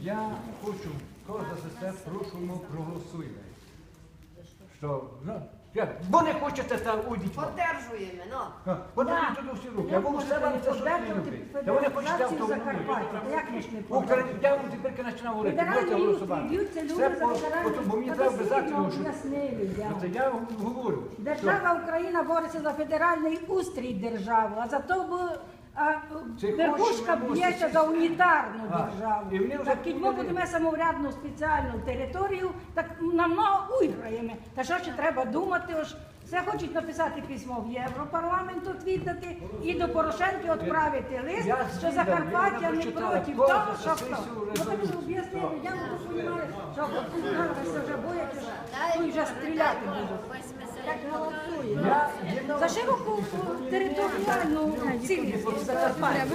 Я хочу, кожен за це, прошу, проголосуємо. Що, бо не хочете, та уйдіть. Поддержуємо, ну. Вони туди всі руки, а ви все вам це щось не любите. Та вони хочуть автономію. Я вам тепер починав говорити, можете голосувати. Бо мені треба без активу, що я говорю. Держава Україна бореться за федеральний устрій держави, а зато верхушка б'ється за унітарну державу. Так, як ми будемо самоврядну спеціальну територію, так намного виграємо. Та що ще треба думати? Все хочуть написати письмо в Європарламент віддати і до Порошенка відправити лист, що Закарпаття не проти того, що хто. Ну так що об'яснили, я не розумію, що ви вже боїте, що вже стріляти будуть. Так голосуємо. За широку територіальну цілісність Закарпаття.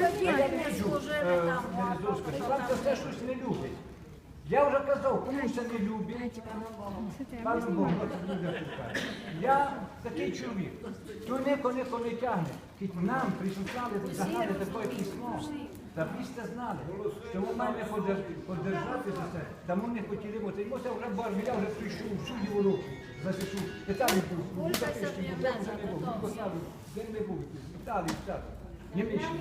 Вам це все щось не любить. Я вже казав, комусь це не любить. Пане Богу, я такий чоловік. То нико не тягне. Хоч нам прислали, загнали таке письмо. Та ви сте знали, що ми маємо подержати за це. Та ми не хотіли, бо це вже бармі, я вже прийшов всю Європу, запишу. Італії був, Будапешті був, я вже не був, Югославії, де не був, Італії, так. Німеччині.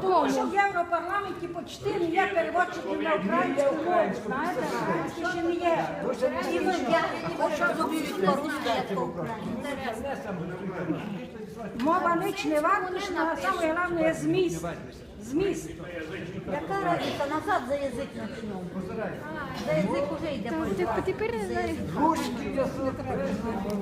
Тому що в Європарламенті почти не є переводчиків на українську мову. Знаєте, що ще не є. Мова ніч не вартушна, а саме головне зміст. Зміст. Яка разниця? Назад за язик начнемо. За язик уже йде. Русський язик признав.